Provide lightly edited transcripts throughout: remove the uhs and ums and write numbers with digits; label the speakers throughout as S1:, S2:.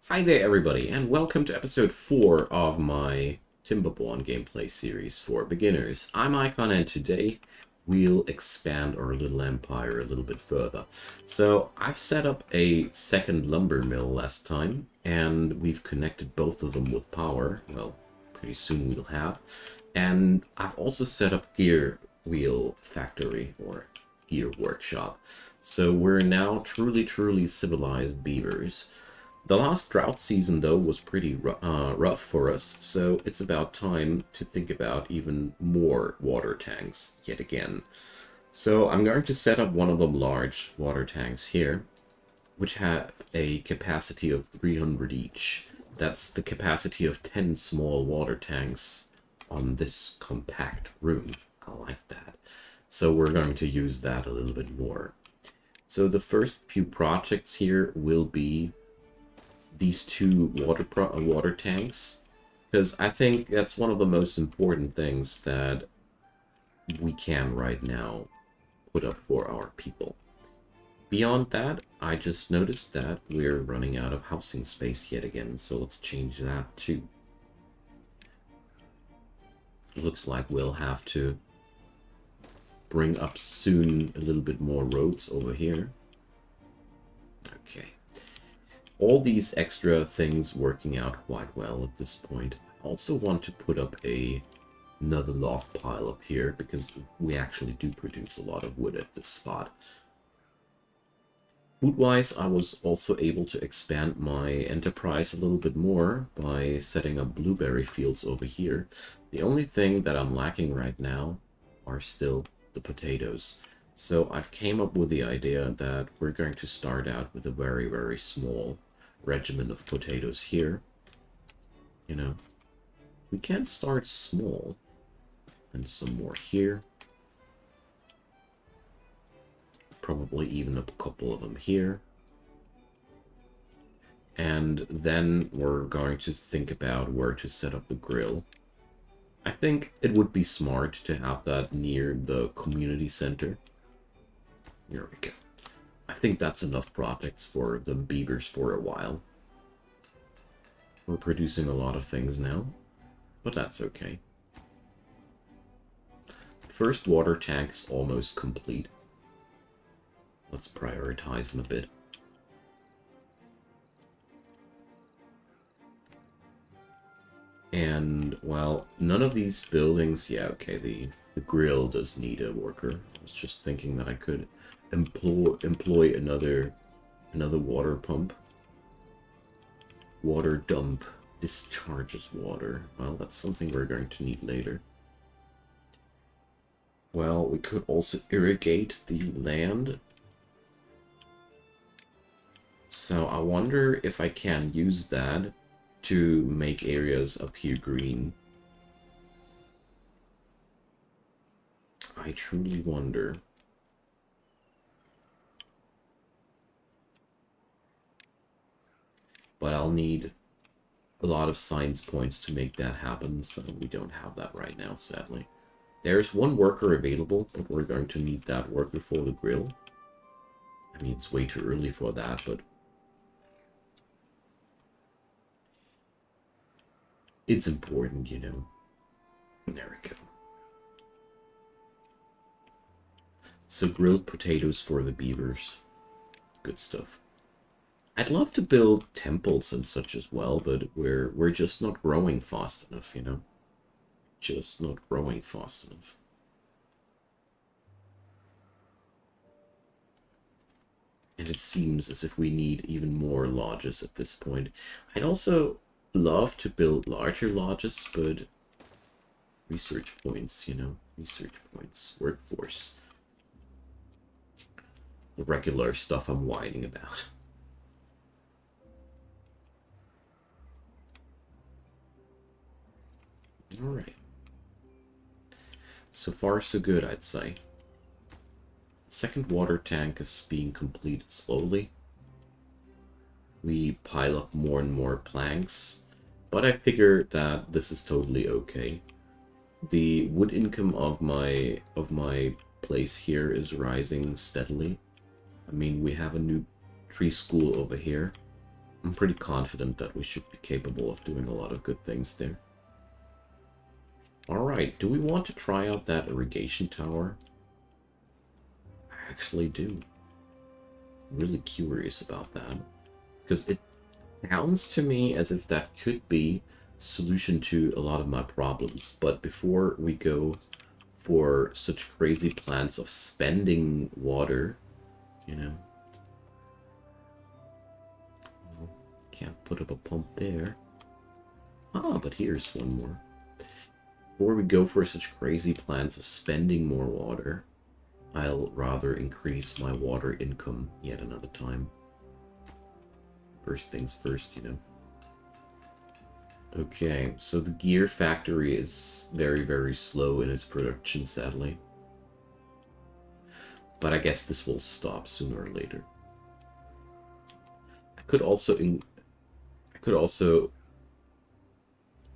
S1: Hi there everybody, and welcome to episode 4 of my Timberborn gameplay series for beginners. I'm Icon, and today we'll expand our little empire a little bit further. So I've set up a second lumber mill last time, and we've connected both of them with power. Well, pretty soon we'll have. And I've also set up gear wheel factory, or gear workshop. So we're now truly civilized beavers. The last drought season, though, was pretty rough for us, so it's about time to think about even more water tanks yet again. So I'm going to set up one of them large water tanks here, which have a capacity of 300 each. That's the capacity of 10 small water tanks on this compact room. I like that. So we're going to use that a little bit more. So the first few projects here will be these two water tanks, because I think that's one of the most important things that we can right now put up for our people. Beyond that, I just noticed that we're running out of housing space yet again, so let's change that too. Looks like we'll have to bring up soon a little bit more roads over here. Okay. All these extra things working out quite well at this point. I also want to put up another log pile up here, because we actually do produce a lot of wood at this spot. Food-wise, I was also able to expand my enterprise a little bit more by setting up blueberry fields over here. The only thing that I'm lacking right now are still the potatoes. So I've came up with the idea that we're going to start out with a very small regiment of potatoes here. You know, we can start small, and some more here. Probably even a couple of them here. And then we're going to think about where to set up the grill. I think it would be smart to have that near the community center. Here we go. I think that's enough projects for the beavers for a while. We're producing a lot of things now, but that's okay. First water tank's almost complete. Let's prioritize them a bit. And, well, none of these buildings... Yeah, okay, the grill does need a worker. I was just thinking that I could employ another water pump. Water dump discharges water. Well, that's something we're going to need later. Well, we could also irrigate the land. So I wonder if I can use that to make areas up here green. I truly wonder. But I'll need a lot of science points to make that happen, so we don't have that right now, sadly. There's one worker available, but we're going to need that worker for the grill. I mean, it's way too early for that, but it's important, you know. There we go. So grilled potatoes for the beavers. Good stuff. I'd love to build temples and such as well, but we're just not growing fast enough, you know? Just not growing fast enough. And it seems as if we need even more lodges at this point. I'd also love to build larger lodges, but research points, you know? Research points. Workforce. The regular stuff I'm whining about. Alright. So far, so good, I'd say. Second water tank is being completed slowly. We pile up more and more planks, but I figure that this is totally okay. The wood income of my place here is rising steadily. I mean, we have a new tree school over here. I'm pretty confident that we should be capable of doing a lot of good things there. Alright, do we want to try out that irrigation tower? I actually do. I'm really curious about that. Because it sounds to me as if that could be the solution to a lot of my problems. But before we go for such crazy plans of spending water, you know, can't put up a pump there. Ah, but here's one more. Before we go for such crazy plans of spending more water, I'll rather increase my water income yet another time. First things first, you know. Okay, so the gear factory is very, very slow in its production, sadly. But I guess this will stop sooner or later. I could also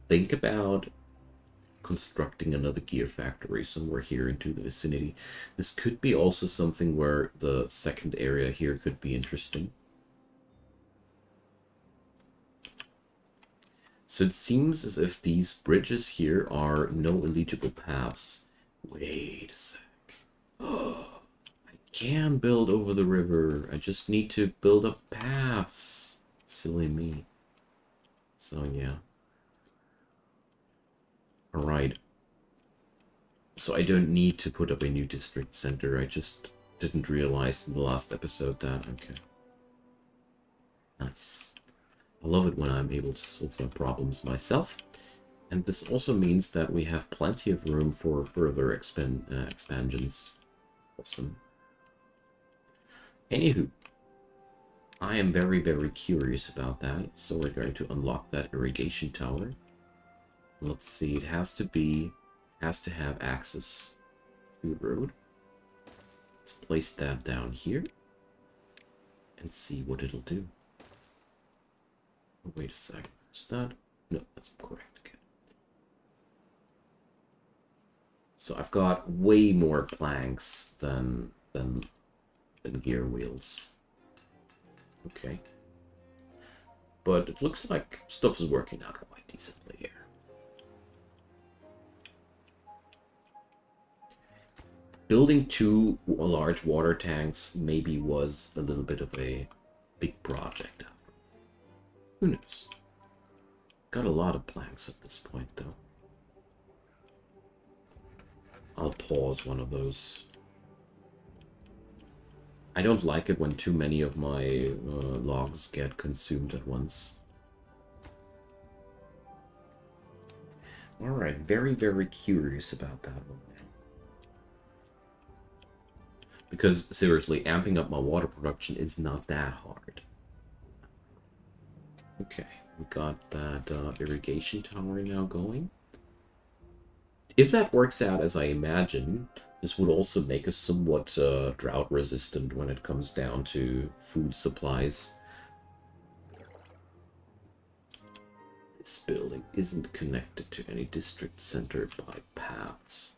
S1: think about constructing another gear factory somewhere here into the vicinity. This could be also something where the second area here could be interesting. So it seems as if these bridges here are no illegible paths. Wait a sec. Oh, I can build over the river. I just need to build up paths. Silly me. So yeah. Alright. So I don't need to put up a new district center. I just didn't realize in the last episode that. Okay. Nice. I love it when I'm able to solve my problems myself. And this also means that we have plenty of room for further expansions. Awesome. Anywho, I am very, very curious about that. So we're going to unlock that irrigation tower. Let's see, it has to have access to the road. Let's place that down here and see what it'll do. Oh, wait a sec. Is that? No, that's correct. Okay. So I've got way more planks than gear wheels. Okay. But it looks like stuff is working out quite decently here. Building two large water tanks maybe was a little bit of a big project. Who knows? Got a lot of planks at this point, though. I'll pause one of those. I don't like it when too many of my logs get consumed at once. Alright, very, very curious about that one now. Because, seriously, amping up my water production is not that hard. Okay, we got that irrigation tower now going. If that works out as I imagine, this would also make us somewhat drought resistant when it comes down to food supplies. This building isn't connected to any district center by paths.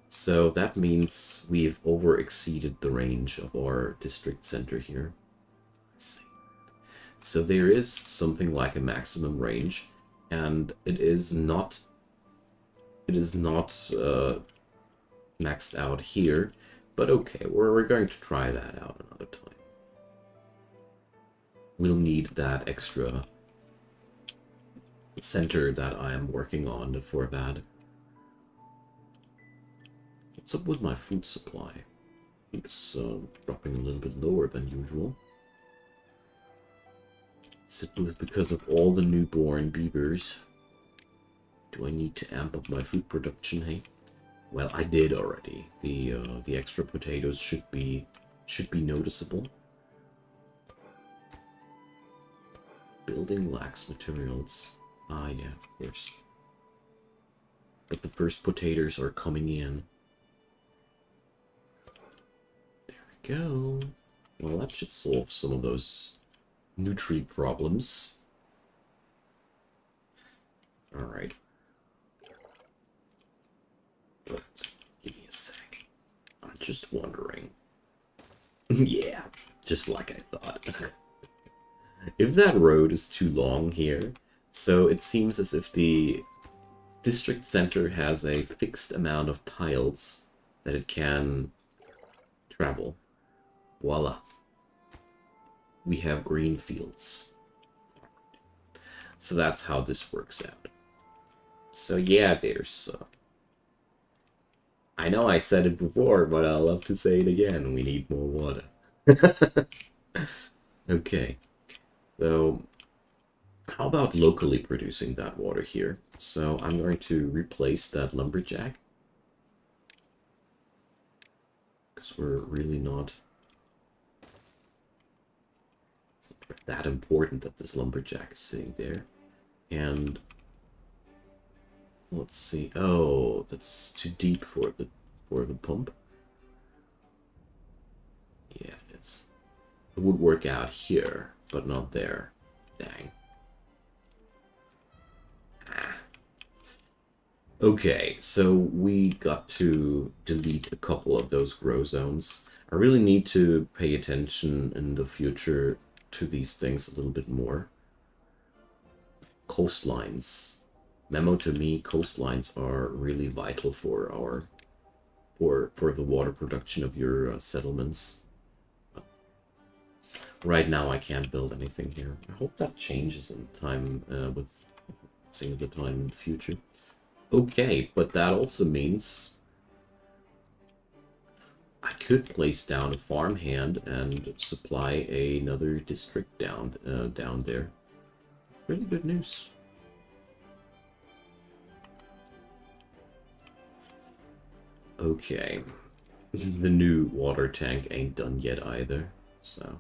S1: So that means we've over-exceeded the range of our district center here. Let's see. So there is something like a maximum range, and it is not maxed out here, but okay, we're going to try that out another time. We'll need that extra center that I am working on for that. What's up with my food supply? It's dropping a little bit lower than usual. Is it because of all the newborn beavers? Do I need to amp up my food production, hey? Well, I did already. The extra potatoes should be noticeable. Building lacks materials. Ah, yeah, of course. But the first potatoes are coming in. There we go. Well, that should solve some of those nutrient problems. Alright. But give me a sec. I'm just wondering. Yeah, just like I thought. If that road is too long here, so it seems as if the district center has a fixed amount of tiles that it can travel. Voila. We have green fields. So that's how this works out. So yeah, I know I said it before, but I'll love to say it again. We need more water. Okay. So how about locally producing that water here? So I'm going to replace that lumberjack. Because we're really not that important that this lumberjack is sitting there. And let's see. Oh, that's too deep for the pump. Yeah, it would work out here, but not there. Dang. Okay, so we got to delete a couple of those grow zones. I really need to pay attention in the future to these things a little bit more. Coastlines. Memo to me, coastlines are really vital for our for the water production of your settlements. Right now I can't build anything here. I hope that changes in time with seeing the time in the future. Okay, but that also means I could place down a farmhand and supply another district down there. Really good news. Okay, the new water tank ain't done yet either, so.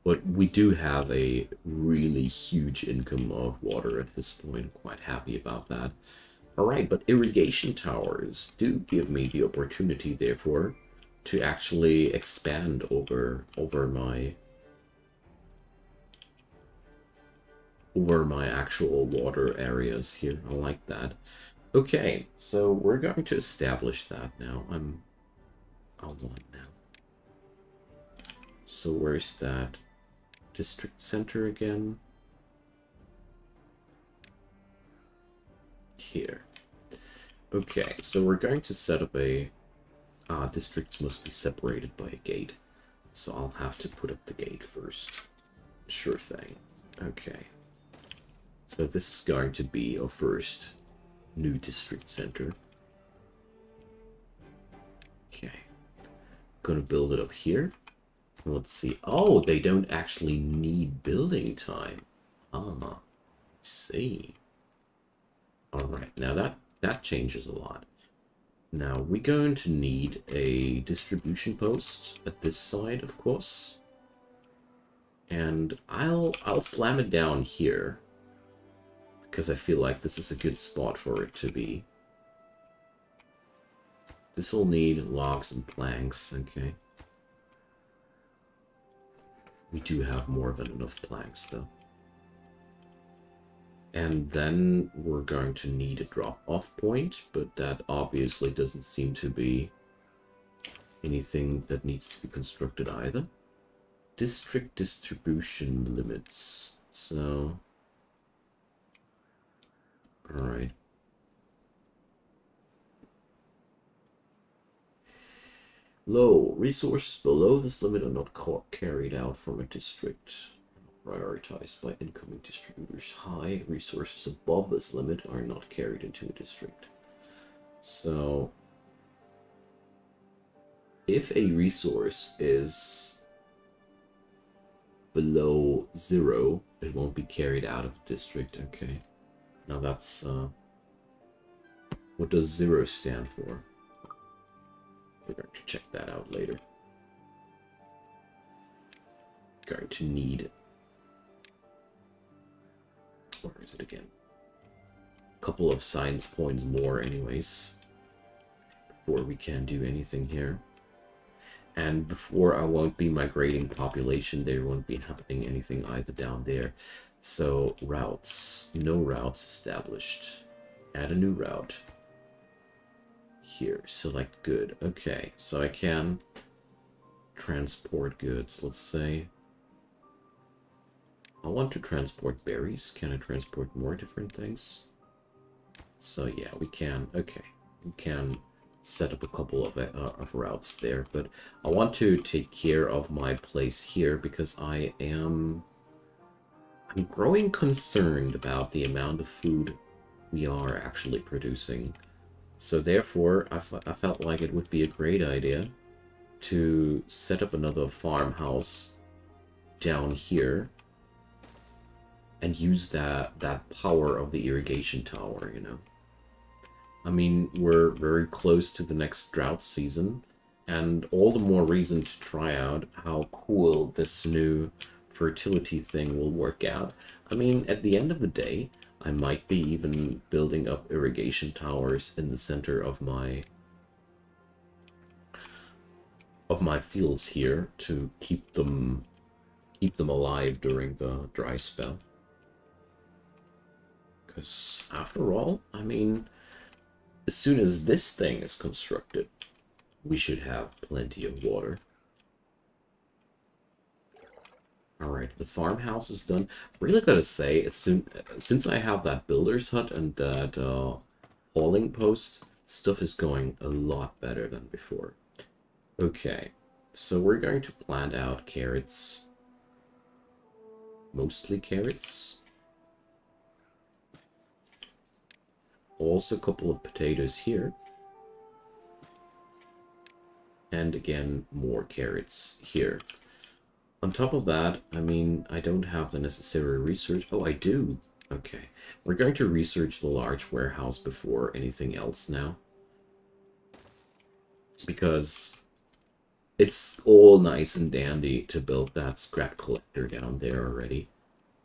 S1: But we do have a really huge income of water at this point. I'm quite happy about that. Alright, but irrigation towers do give me the opportunity, therefore, to actually expand over my actual water areas here. I like that. Okay, so we're going to establish that now. I'll want now. So where's that district center again? Here. Okay, so we're going to set up a districts must be separated by a gate. So I'll have to put up the gate first. Sure thing. Okay. So this is going to be our first new district center. Okay. Gonna build it up here. Let's see. Oh, they don't actually need building time. Ah, see. Alright, now that changes a lot. Now, we're going to need a distribution post at this side, of course. And I'll slam it down here, because I feel like this is a good spot for it to be. This will need logs and planks, okay. We do have more than enough planks, though. And then we're going to need a drop-off point, but that obviously doesn't seem to be anything that needs to be constructed either. District distribution limits. So, alright. Low. Resources below this limit are not carried out from a district. Prioritized by incoming distributors. High. Resources above this limit are not carried into a district. So, if a resource is below 0, it won't be carried out of the district. Okay. Now that's, what does 0 stand for? We're going to check that out later. Going to need, where is it again? A couple of science points more anyways, before we can do anything here. And before I won't be migrating population, there won't be happening anything either down there. So routes, no routes established. Add a new route. Here, select good. Okay, so I can transport goods, let's say. I want to transport berries. Can I transport more different things? So yeah, we can. Okay, we can set up a couple of routes there, but I want to take care of my place here because I'm growing concerned about the amount of food we are actually producing. So therefore, I felt like it would be a great idea to set up another farmhouse down here and use that power of the irrigation tower, you know. I mean, we're very close to the next drought season, and all the more reason to try out how cool this new fertility thing will work out. I mean, at the end of the day, I might be even building up irrigation towers in the center of my fields here to keep them alive during the dry spell. Because after all, I mean, as soon as this thing is constructed, we should have plenty of water. Alright, the farmhouse is done. Really gotta say, since I have that builder's hut and that hauling post, stuff is going a lot better than before. Okay, so we're going to plant out carrots. Mostly carrots. Also a couple of potatoes here. And again, more carrots here. On top of that, I mean, I don't have the necessary research. Oh, I do. Okay. We're going to research the large warehouse before anything else now. Because it's all nice and dandy to build that scrap collector down there already.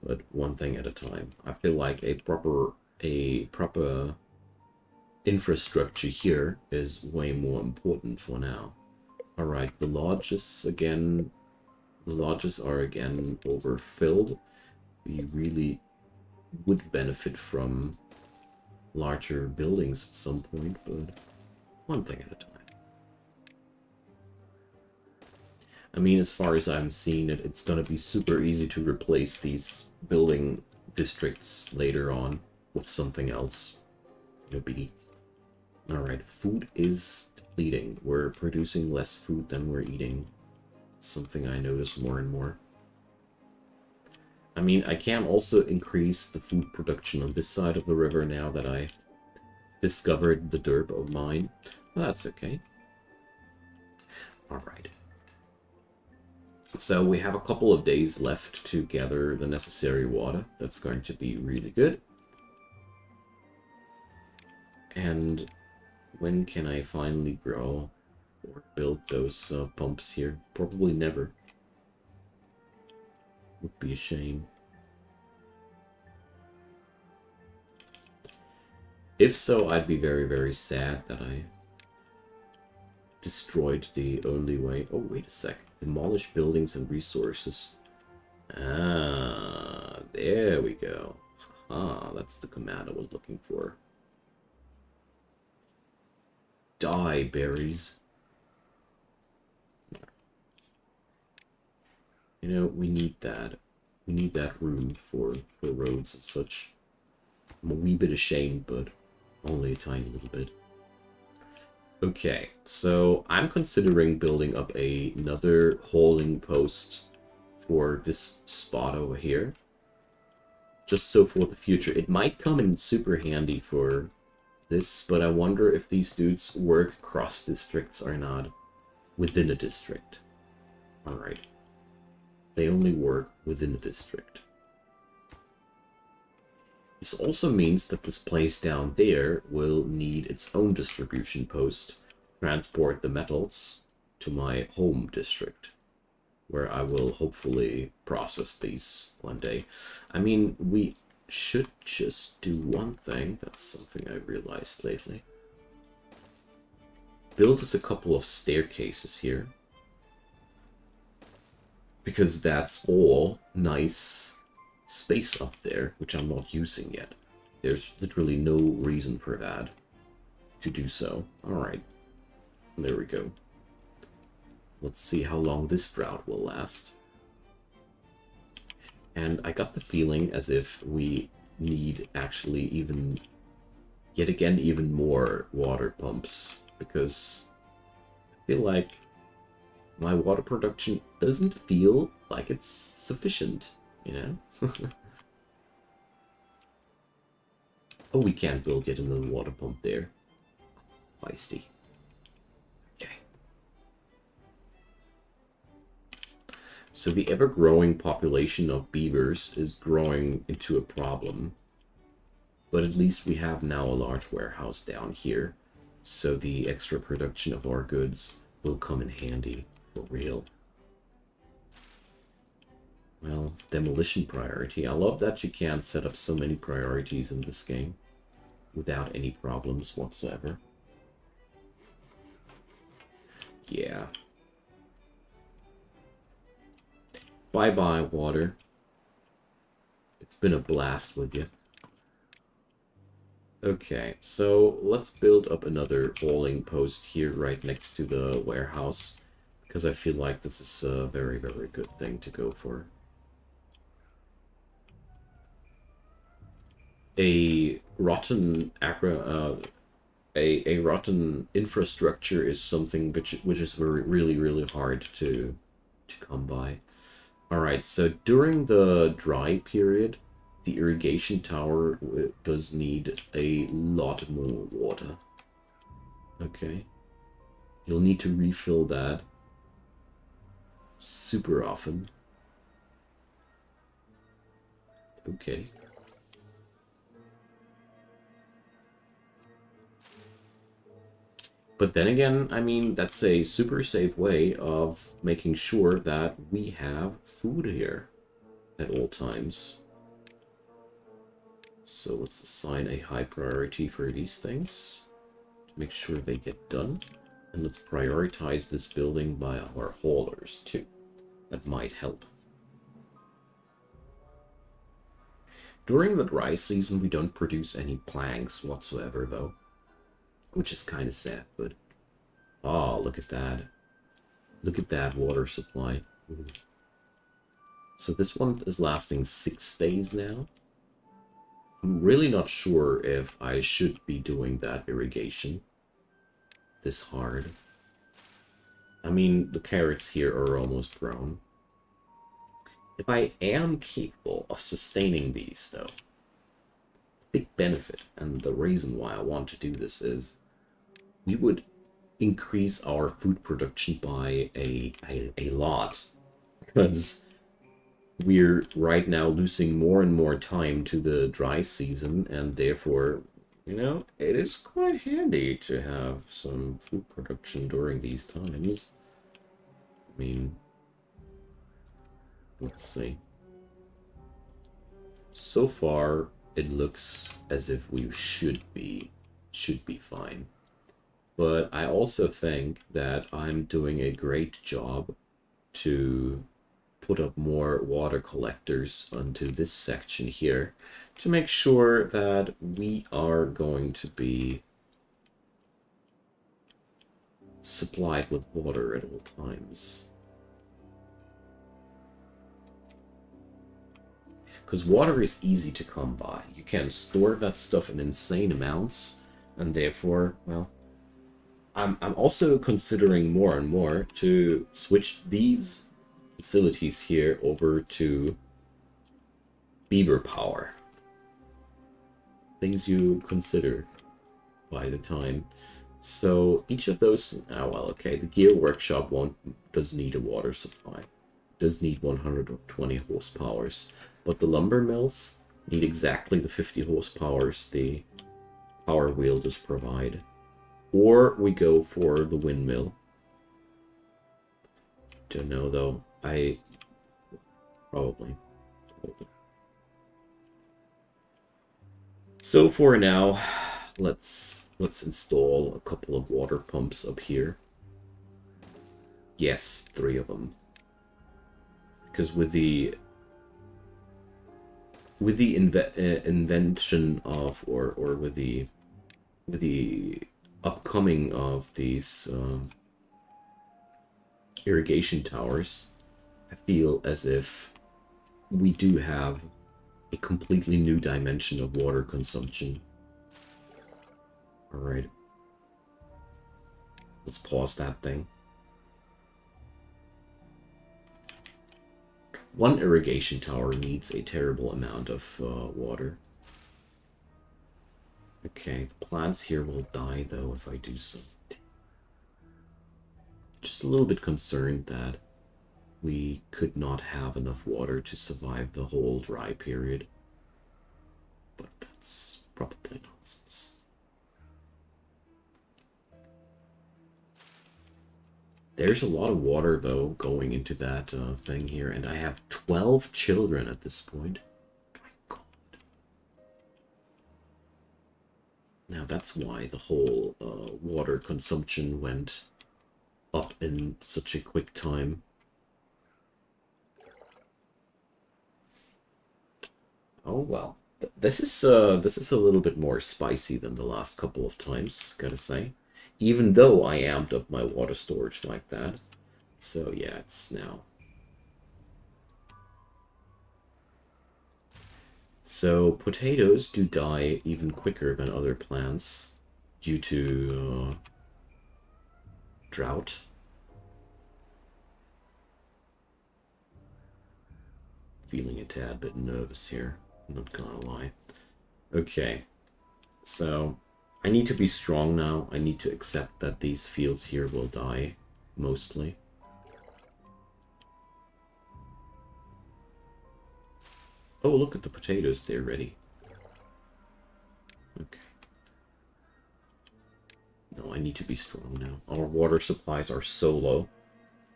S1: But one thing at a time. I feel like a proper infrastructure here is way more important for now. Alright, the lodges are again overfilled. We really would benefit from larger buildings at some point, but one thing at a time. I mean, as far as I'm seeing it, it's gonna be super easy to replace these building districts later on with something else. No biggie. Alright, food is depleting. We're producing less food than we're eating. It's something I notice more and more. I mean, I can also increase the food production on this side of the river now that I discovered the derp of mine. Well, that's okay. Alright. So we have a couple of days left to gather the necessary water. That's going to be really good. And when can I finally grow or build those pumps here? Probably never. Would be a shame. If so, I'd be very, very sad that I destroyed the only way. Oh, wait a sec. Demolish buildings and resources. Ah, there we go. Ah, that's the command I was looking for. Die, berries. You know, we need that. We need that room for roads and such. I'm a wee bit ashamed, but only a tiny little bit. Okay, so I'm considering building up another hauling post for this spot over here. Just so for the future. It might come in super handy for this, but I wonder if these dudes work across districts or not within a district. Alright. They only work within a district. This also means that this place down there will need its own distribution post to transport the metals to my home district, where I will hopefully process these one day. I mean, we should just do one thing. That's something I realized lately. Build us a couple of staircases here, because that's all nice space up there, which I'm not using yet. There's literally no reason for that to do so. Alright, there we go. Let's see how long this drought will last. And I got the feeling as if we need actually even, yet again, even more water pumps, because I feel like my water production doesn't feel like it's sufficient, you know? Oh, we can't build yet another water pump there. Feisty. Okay. So the ever-growing population of beavers is growing into a problem. But at least we have now a large warehouse down here. So the extra production of our goods will come in handy, for real. Well, demolition priority. I love that you can set up so many priorities in this game without any problems whatsoever. Yeah. Bye-bye, water. It's been a blast with you. Okay, so let's build up another hauling post here right next to the warehouse, because I feel like this is a very, very good thing to go for. A rotten a rotten infrastructure is something which is really, really hard to come by. Alright, so during the dry period, the irrigation tower does need a lot more water. Okay. You'll need to refill that super often. Okay. But then again, I mean, that's a super safe way of making sure that we have food here at all times. So let's assign a high priority for these things to make sure they get done. And let's prioritize this building by our haulers too. That might help. During the dry season, we don't produce any planks whatsoever, though. Which is kind of sad, but... Oh, look at that. Look at that water supply. So this one is lasting 6 days now. I'm really not sure if I should be doing that irrigation this hard. I mean, the carrots here are almost grown. If I am capable of sustaining these, though, big benefit, and the reason why I want to do this is we would increase our food production by a lot, because we're right now losing more and more time to the dry season, and therefore, you know, it is quite handy to have some food production during these times. I mean, let's see. So far, it looks as if we should be fine. But I also think that I'm doing a great job to put up more water collectors onto this section here to make sure that we are going to be supplied with water at all times. Because water is easy to come by. You can store that stuff in insane amounts, and therefore, well, I'm also considering more and more to switch these facilities here over to beaver power. Things you consider by the time. So each of those, oh well, okay, the gear workshop does need a water supply. It does need 120 horsepower, but the lumber mills need exactly the 50 horsepower the power wheel does provide. Or we go for the windmill. Don't know though. Probably. So for now, let's install a couple of water pumps up here. Yes, 3 of them. Because with the invention of or with the upcoming of these irrigation towers, I feel as if we do have a completely new dimension of water consumption. Alright. Let's pause that thing. One irrigation tower needs a terrible amount of water. Okay, the plants here will die, though, if I do so. Just a little bit concerned that we could not have enough water to survive the whole dry period. But that's probably nonsense. There's a lot of water, though, going into that thing here, and I have 12 children at this point. My God. Now, that's why the whole water consumption went up in such a quick time. Oh, well. This is a little bit more spicy than the last couple of times, gotta say. Even though I amped up my water storage like that. So yeah, it's now. So potatoes do die even quicker than other plants due to drought. Feeling a tad bit nervous here, I'm not gonna lie. Okay, so I need to be strong now. I need to accept that these fields here will die, mostly. Oh, look at the potatoes, they're ready. Okay. No, I need to be strong now. Our water supplies are so low.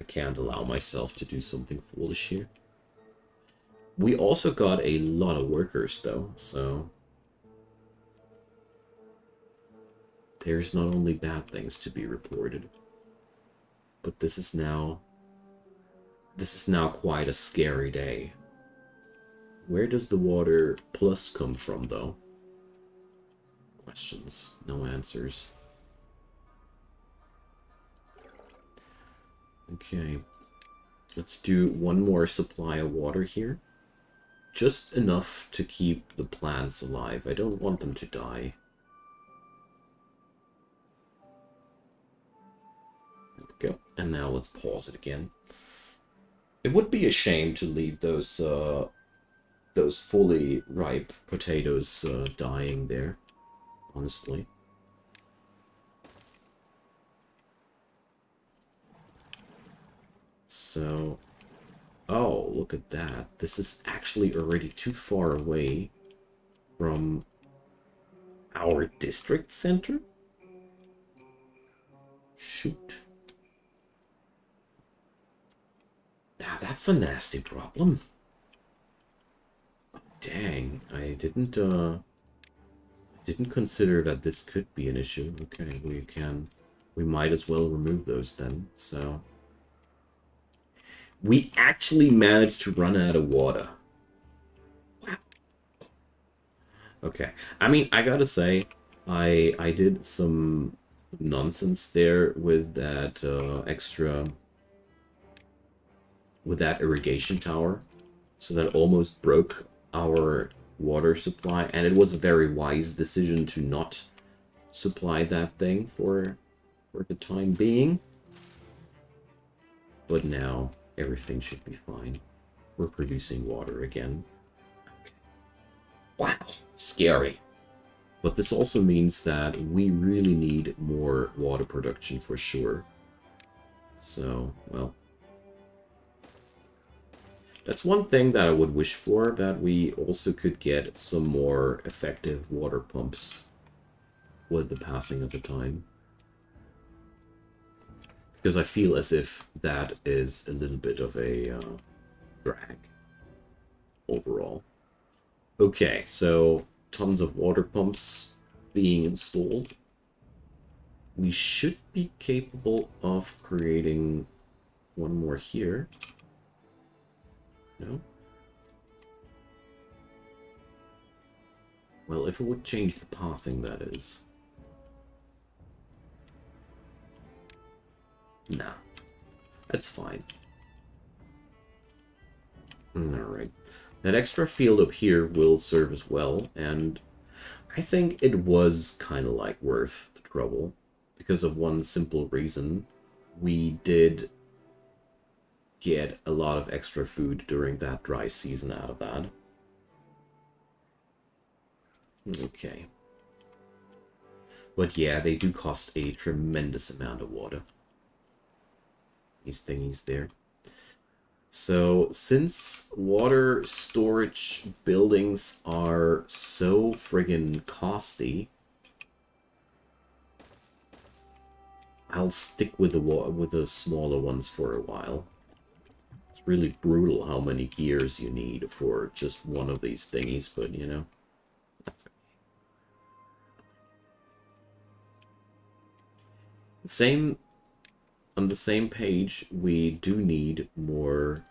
S1: I can't allow myself to do something foolish here. We also got a lot of workers, though, so there's not only bad things to be reported, but this is now quite a scary day. Where does the water plus come from, though? Questions, no answers. Okay, let's do one more supply of water here. Just enough to keep the plants alive. I don't want them to die. There we go. And now let's pause it again. It would be a shame to leave those fully ripe potatoes dying there, honestly. So, oh, look at that. This is actually already too far away from our district center? Shoot. Now that's a nasty problem. Dang, I didn't consider that this could be an issue. Okay, we might as well remove those then. So we actually managed to run out of water. Wow. Okay, I mean, I gotta say, I did some nonsense there with that with that irrigation tower, so that almost broke our water supply, and it was a very wise decision to not supply that thing for the time being. But now everything should be fine. We're producing water again. Okay. Wow, scary. But this also means that we really need more water production for sure. So, well, that's one thing that I would wish for, that we also could get some more effective water pumps with the passing of the time. Because I feel as if that is a little bit of a drag overall. Okay, so tons of water pumps being installed. We should be capable of creating one more here. No? Well, if it would change the pathing, that is. Nah. That's fine. Alright. That extra field up here will serve as well, and I think it was kind of like worth the trouble because of one simple reason. We did get a lot of extra food during that dry season out of that. Okay. But yeah, they do cost a tremendous amount of water. These thingies there. So, since water storage buildings are so friggin' costly, I'll stick with the smaller ones for a while. It's really brutal how many gears you need for just one of these thingies, but you know, that's okay. Same on the same page, we do need more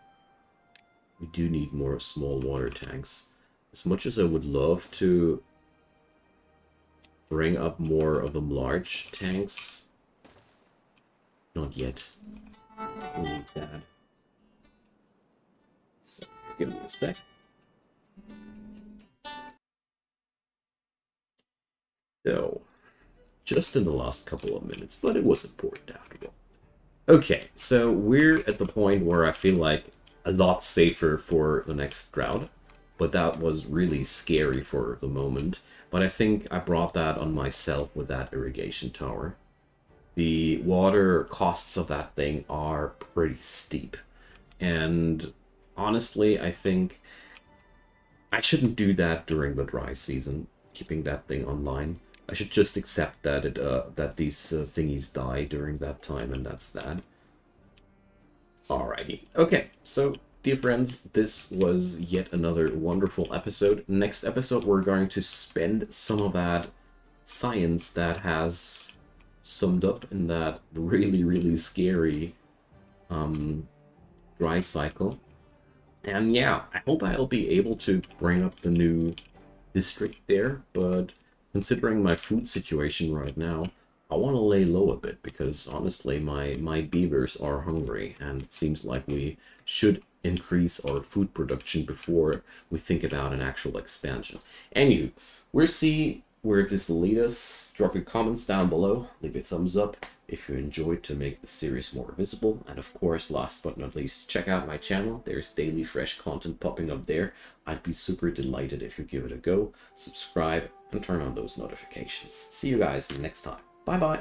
S1: small water tanks. As much as I would love to bring up more of them large tanks, not yet. We need that. So, give me a sec. So, just in the last couple of minutes, but it was important after all. Okay, so we're at the point where I feel like a lot safer for the next drought, but that was really scary for the moment. But I think I brought that on myself with that irrigation tower. The water costs of that thing are pretty steep. And honestly, I think I shouldn't do that during the dry season, keeping that thing online. I should just accept that that these thingies die during that time, and that's that. Alrighty. Okay, so dear friends, this was yet another wonderful episode. Next episode, we're going to spend some of that science that has summed up in that really, really scary dry cycle. And yeah, I hope I'll be able to bring up the new district there, but considering my food situation right now, I want to lay low a bit because honestly my beavers are hungry and it seems like we should increase our food production before we think about an actual expansion. Anywho, we'll see where this will lead us. Drop your comments down below, leave a thumbs up if you enjoyed to make the series more visible, and of course, last but not least, check out my channel. There's daily fresh content popping up there. I'd be super delighted if you give it a go, subscribe, and turn on those notifications. See you guys next time. Bye bye.